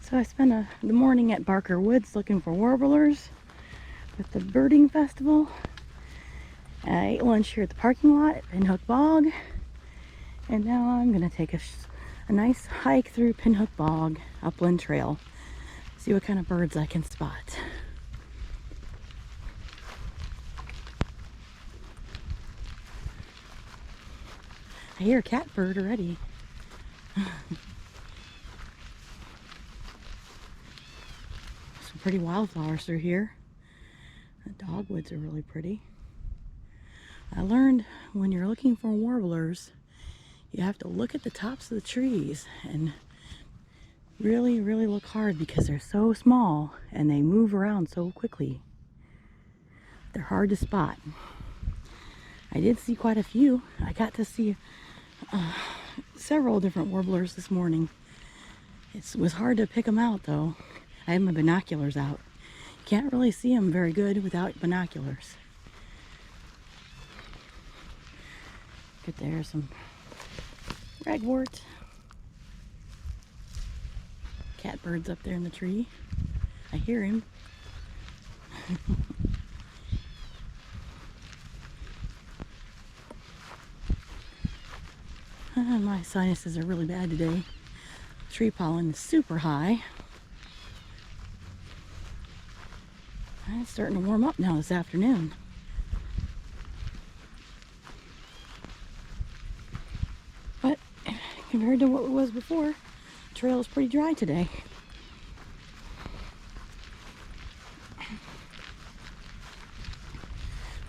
So I spent the morning at Barker Woods looking for warblers with the birding festival. I ate lunch here at the parking lot at Pinhook Bog, and now I'm gonna take a nice hike through Pinhook Bog Upland Trail, see what kind of birds I can spot. I hear a catbird already. Some pretty wildflowers through here. The dogwoods are really pretty. I learned when you're looking for warblers, you have to look at the tops of the trees and really look hard because they're so small and they move around so quickly. They're hard to spot. I did see quite a few. I got to see several different warblers this morning. It was hard to pick them out though. I had my binoculars out. You can't really see them very good without binoculars. Good, there's some ragwort. Catbird's up there in the tree. I hear him. My sinuses are really bad today. Tree pollen is super high. It's starting to warm up now this afternoon. But compared to what it was before, the trail is pretty dry today.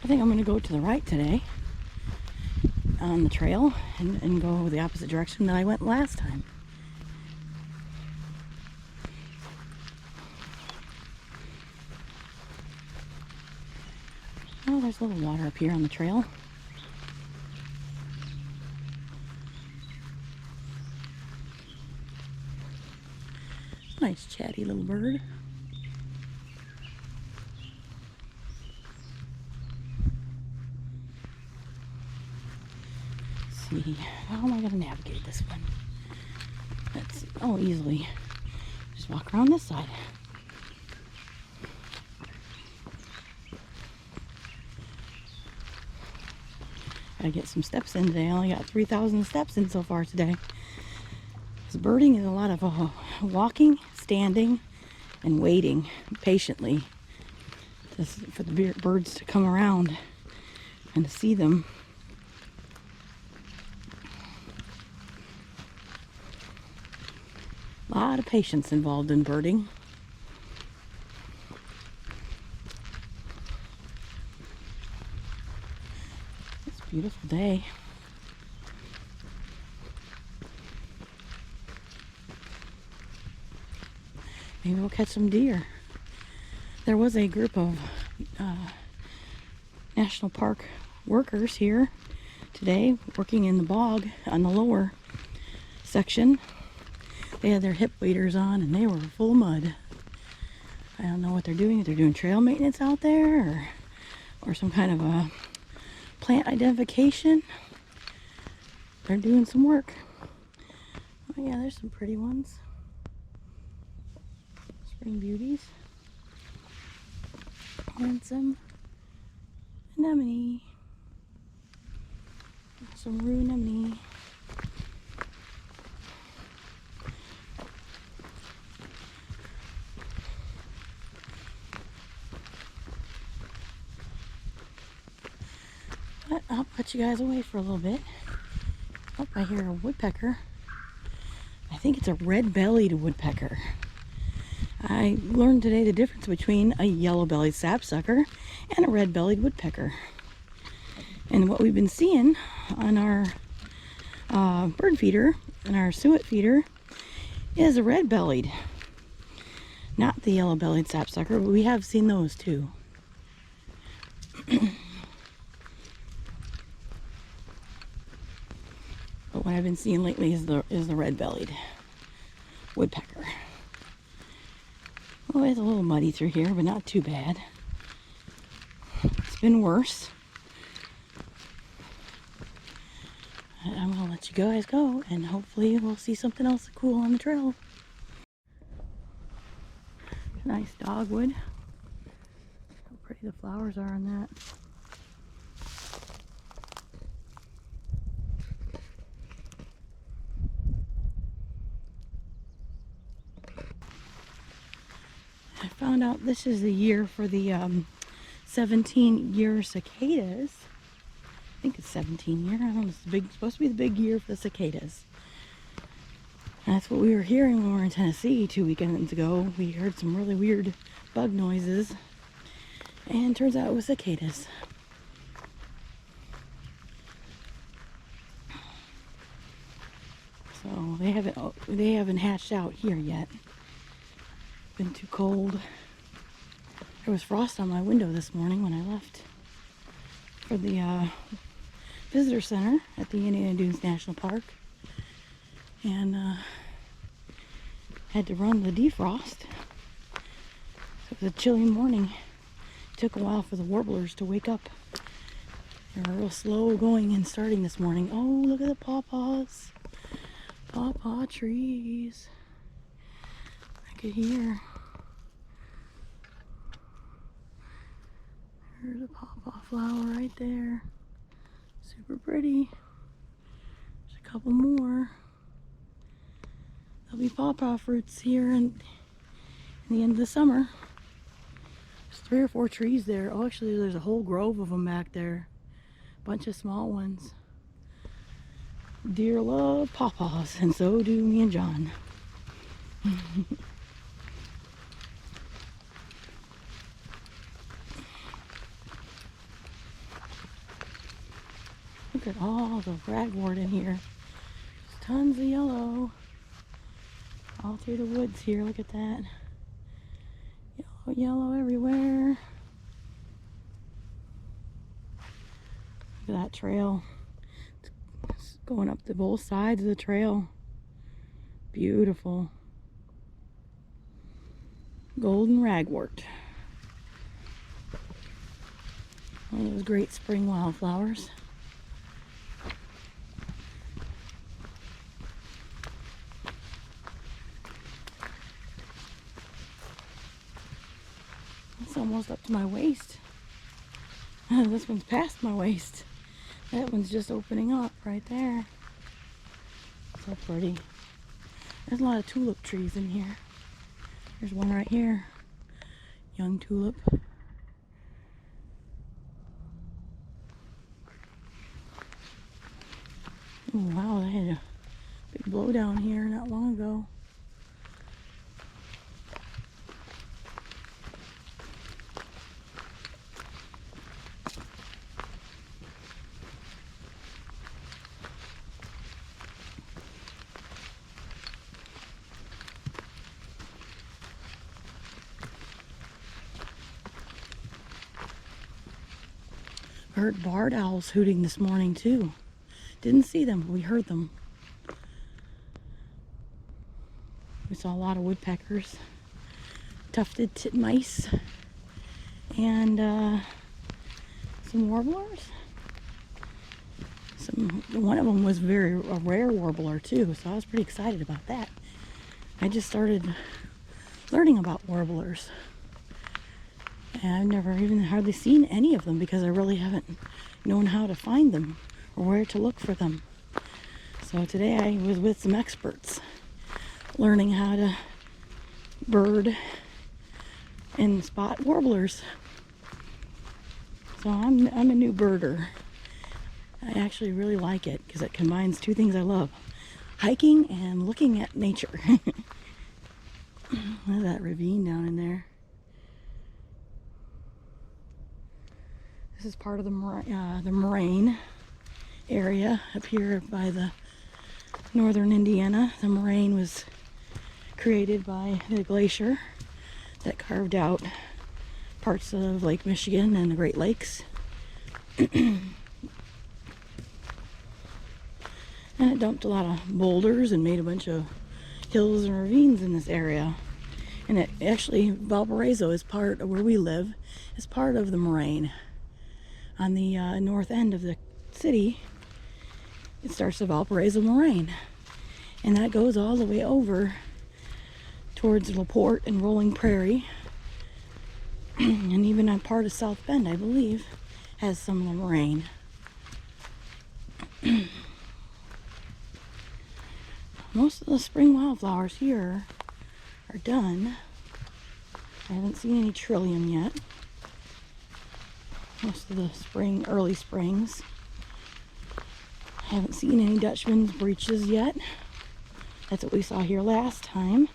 I think I'm going to go to the right today on the trail and go the opposite direction that I went last time. Oh, there's a little water up here on the trail. Nice chatty little bird. Let's see, how am I going to navigate this one? Let's see. Oh, easily. Just walk around this side. Gotta get some steps in today. I only got 3,000 steps in so far today. Because birding is a lot of walking, standing, and waiting patiently for the birds to come around and to see them. A lot of patience involved in birding. It's a beautiful day. Maybe we'll catch some deer. There was a group of national park workers here today working in the bog on the lower section. They had their hip waders on and they were full of mud. I don't know what they're doing. If they're doing trail maintenance out there or some kind of a plant identification. They're doing some work. Oh yeah, there's some pretty ones. Spring beauties. And some anemone. Some rue anemone. But I'll put you guys away for a little bit. Oh, I hear a woodpecker. I think it's a red-bellied woodpecker. I learned today the difference between a yellow-bellied sapsucker and a red-bellied woodpecker. And what we've been seeing on our bird feeder and our suet feeder is a red-bellied. Not the yellow-bellied sapsucker, but we have seen those too. But what I've been seeing lately is the red-bellied woodpecker. Oh, it's a little muddy through here, but not too bad. It's been worse. I'm gonna let you guys go, and hopefully we'll see something else cool on the trail. Nice dogwood. How pretty the flowers are on that. I found out this is the year for the 17-year cicadas. I think it's 17-year. I don't know. It's supposed to be the big year for the cicadas. And that's what we were hearing when we were in Tennessee 2 weekends ago. We heard some really weird bug noises. And turns out it was cicadas. So they haven't hatched out here yet. Been too cold. There was frost on my window this morning when I left for the visitor center at the Indiana Dunes National Park, and had to run the defrost. So it was a chilly morning. It took a while for the warblers to wake up. They were real slow going and starting this morning. Oh, look at the pawpaws. Pawpaw trees. I could hear. There's a pawpaw flower right there. Super pretty. There's a couple more. There'll be pawpaw fruits here in the end of the summer. There's 3 or 4 trees there. Oh, actually, there's a whole grove of them back there. Bunch of small ones. Deer love pawpaws, and so do me and John. Look at all the ragwort in here. There's tons of yellow. All through the woods here. Look at that. Yellow, yellow everywhere. Look at that trail. It's going up to both sides of the trail. Beautiful. Golden ragwort. One of those great spring wildflowers. It's almost up to my waist. This one's past my waist. That one's just opening up right there. So pretty. There's a lot of tulip trees in here. There's one right here. Young tulip. Oh, wow, they had a big blowdown here not long ago. I heard barred owls hooting this morning too. Didn't see them, but we heard them. We saw a lot of woodpeckers, tufted titmice, and some warblers. One of them was a rare warbler too, so I was pretty excited about that. I just started learning about warblers. And I've never even hardly seen any of them because I really haven't known how to find them or where to look for them. So today I was with some experts learning how to bird and spot warblers. So I'm a new birder. I actually really like it because it combines 2 things I love: hiking and looking at nature. Look at that ravine down in there. This is part of the moraine area up here by the northern Indiana. The moraine was created by the glacier that carved out parts of Lake Michigan and the Great Lakes. And it dumped a lot of boulders and made a bunch of hills and ravines in this area. And it actually, Valparaiso is part of where we live, is part of the moraine. On the north end of the city, it starts the Valparaiso moraine, and that goes all the way over towards LaPorte and Rolling Prairie And even a part of South Bend, I believe, has some of the rain. Most of the spring wildflowers here are done. I haven't seen any trillium yet. Most of the spring, early springs. I haven't seen any Dutchman's breeches yet. That's what we saw here last time.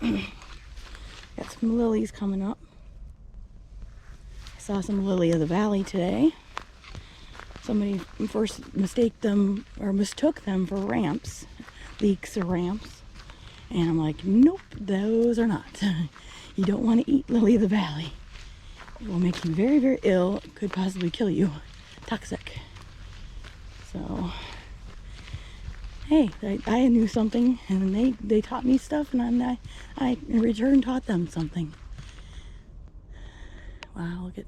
Got some lilies coming up. I saw some lily of the valley today. Somebody first mistook them for ramps, leeks or ramps. And I'm like, nope, those are not. You don't want to eat lily of the valley. It will make you very, very ill. It could possibly kill you. Toxic. So, hey, I knew something, and they taught me stuff, and I in return taught them something. Wow, look at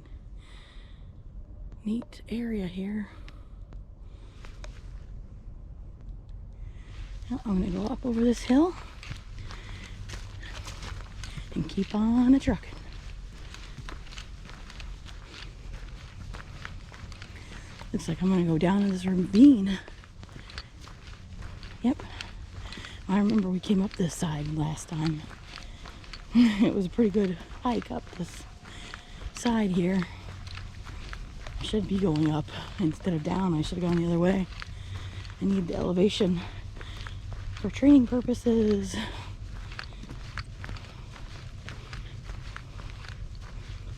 neat area here. Now I'm gonna go up over this hill and keep on a trucking. Looks like I'm gonna go down this ravine. Yep. I remember we came up this side last time. It was a pretty good hike up this side here. I should be going up instead of down. I should have gone the other way. I need the elevation for training purposes.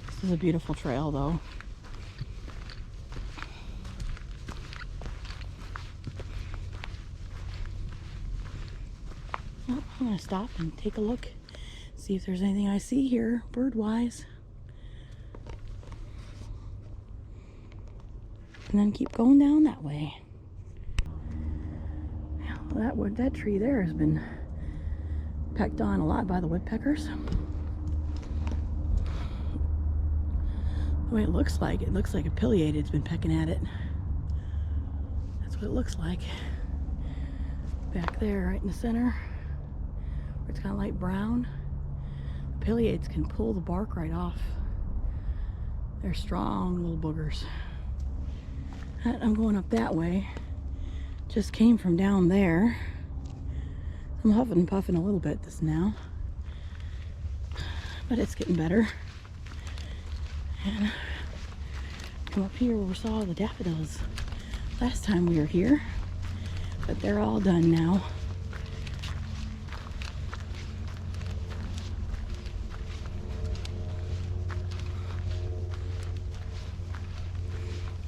This is a beautiful trail though. Well, I'm going to stop and take a look, see if there's anything I see here bird-wise. And then keep going down that way. Well, that tree there has been pecked on a lot by the woodpeckers. The way it looks like a pileated's been pecking at it. That's what it looks like. Back there, right in the center, where it's kind of light brown. The pileates can pull the bark right off. They're strong little boogers. I'm going up that way. Just came from down there. I'm huffing and puffing a little bit this now, but it's getting better. And come up here where we saw the daffodils last time we were here, but they're all done now.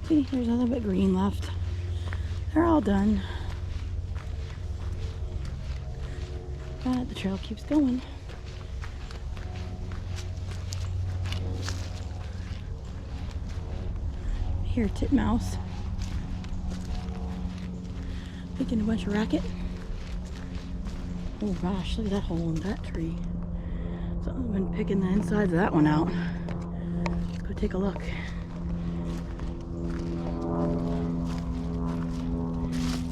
See, there's a little bit green left. They're all done. But the trail keeps going. Here, titmouse. Making a bunch of racket. Oh gosh, look at that hole in that tree. Someone's been picking the insides of that one out. Let's go take a look.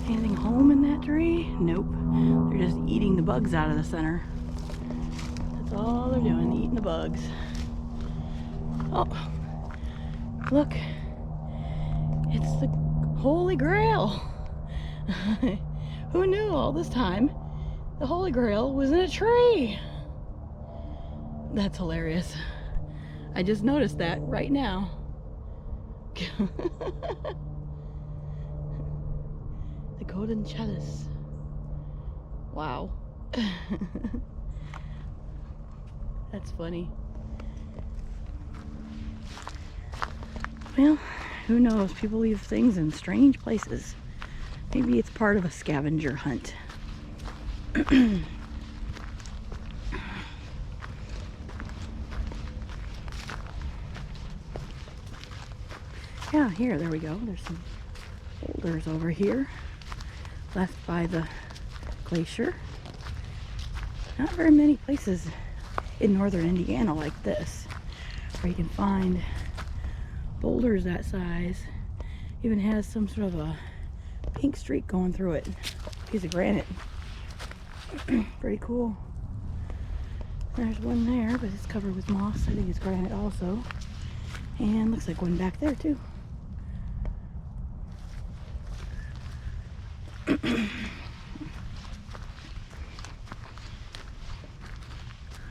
Anything home in that tree? Nope. They're just eating the bugs out of the center. That's all they're doing, eating the bugs. Oh, look. It's the Holy Grail. Who knew all this time the Holy Grail was in a tree? That's hilarious. I just noticed that right now. The golden chalice. Wow. That's funny. Well, who knows? People leave things in strange places. Maybe it's part of a scavenger hunt. Yeah, here, there we go. There's some boulders over here left by the glacier. Not very many places in northern Indiana like this where you can find boulders that size. Even has some sort of a pink streak going through it. Piece of granite. Pretty cool. There's one there, but it's covered with moss. I think it's granite also. And looks like one back there too.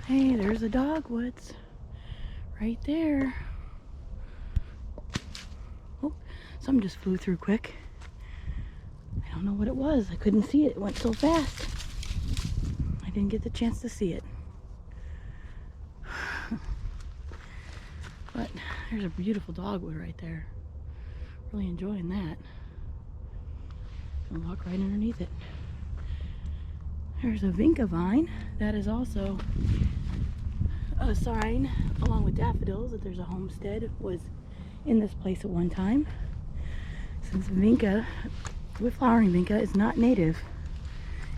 Hey, there's the dogwoods right there. Oh, something just flew through quick. I don't know what it was. I couldn't see it. It went so fast. I didn't get the chance to see it. But there's a beautiful dogwood right there. Really enjoying that. I'll walk right underneath it. There's a vinca vine. That is also a sign, along with daffodils, that there's a homestead was in this place at one time. Since vinca, with flowering vinca, is not native.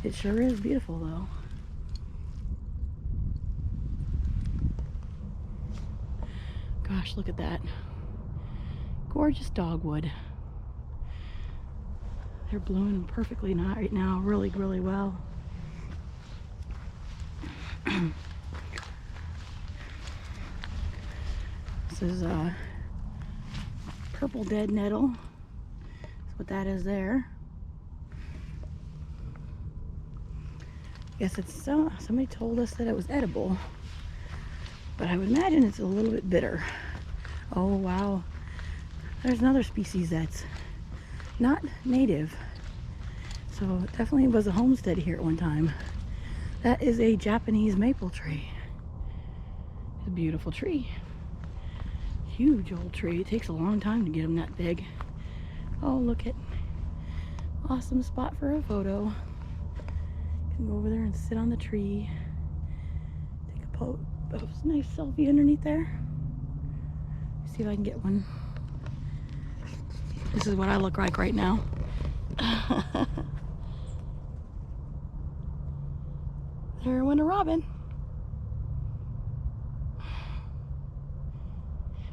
It sure is beautiful though. Gosh, look at that. Gorgeous dogwood. They're blooming perfectly right now, really, really well. This is a purple dead nettle. That's what that is there. Guess it's somebody told us that it was edible, but I would imagine it's a little bit bitter. Oh wow, there's another species that's not native, so it definitely was a homestead here at one time. That is a Japanese maple tree. It's a beautiful tree. Huge old tree. It takes a long time to get them that big. Oh, look at awesome spot for a photo. You can go over there and sit on the tree. Take a nice selfie underneath there. See if I can get one. This is what I look like right now. There went a robin.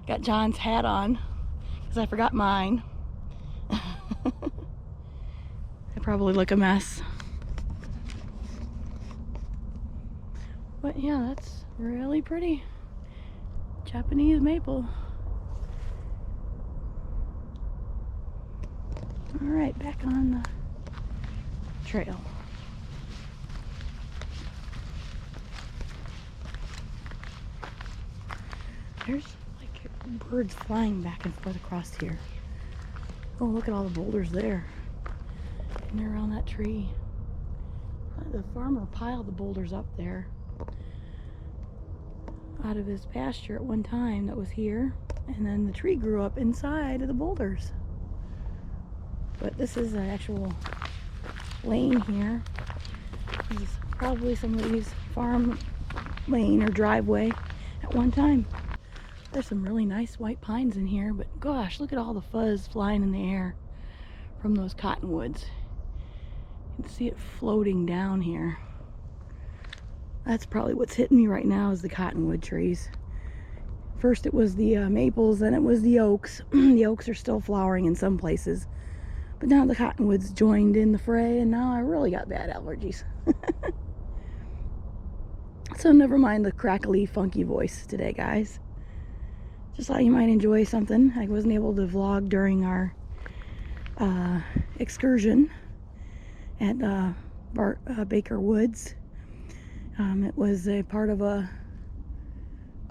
Got John's hat on because I forgot mine. I probably look a mess. But yeah, that's really pretty. Japanese maple. Alright, back on the trail. There's birds flying back and forth across here. Oh, look at all the boulders there. And they're around that tree. The farmer piled the boulders up there out of his pasture at one time that was here, and then the tree grew up inside of the boulders. But this is an actual lane here. This is probably somebody's farm lane or driveway at one time. There's some really nice white pines in here, but gosh, look at all the fuzz flying in the air from those cottonwoods. You can see it floating down here. That's probably what's hitting me right now, is the cottonwood trees. First it was the maples, then it was the oaks. The oaks are still flowering in some places, but now the cottonwoods joined in the fray, and now I really got bad allergies. So never mind the crackly, funky voice today, guys. Just thought you might enjoy something. I wasn't able to vlog during our excursion at Baker Woods. It was a part of a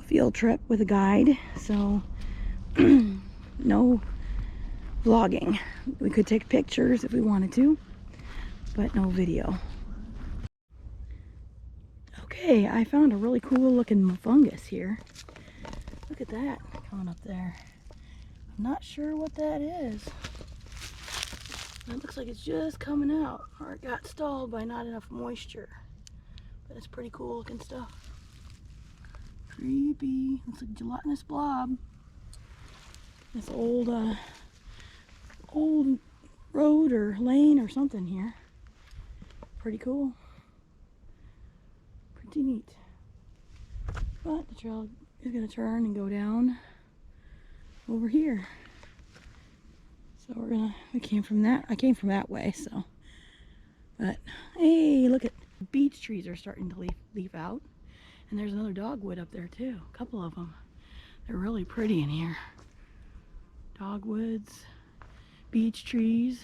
field trip with a guide, so no vlogging. We could take pictures if we wanted to, but no video. Okay, I found a really cool looking fungus here. Look at that coming up there. I'm not sure what that is. It looks like it's just coming out, or it got stalled by not enough moisture. But it's pretty cool looking stuff. Creepy. Looks like a gelatinous blob. This old road or lane or something here. Pretty cool. Pretty neat. But the trail is going to turn and go down over here. So I came from that way, so. But hey, look at beech trees are starting to leaf out. And there's another dogwood up there too, a couple of them. They're really pretty in here. Dogwoods, beech trees.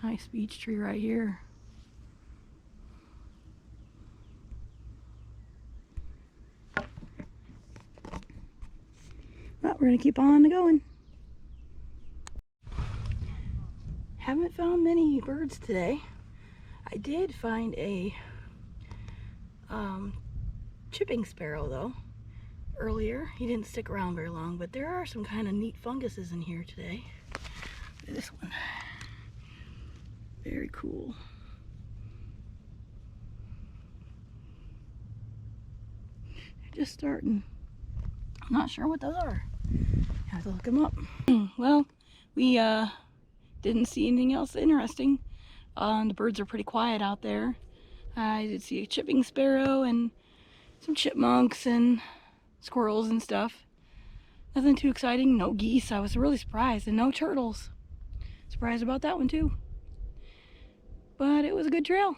Nice beech tree right here. But we're gonna keep on going. Haven't found many birds today. I did find a chipping sparrow though earlier. He didn't stick around very long, but there are some kind of neat funguses in here today. Look at this one. Very cool. They're just starting. I'm not sure what those are. Have to look them up. Well, we didn't see anything else interesting. The birds are pretty quiet out there. I did see a chipping sparrow and some chipmunks and squirrels and stuff. Nothing too exciting. No geese. I was really surprised. And no turtles. Surprised about that one too. But it was a good trail.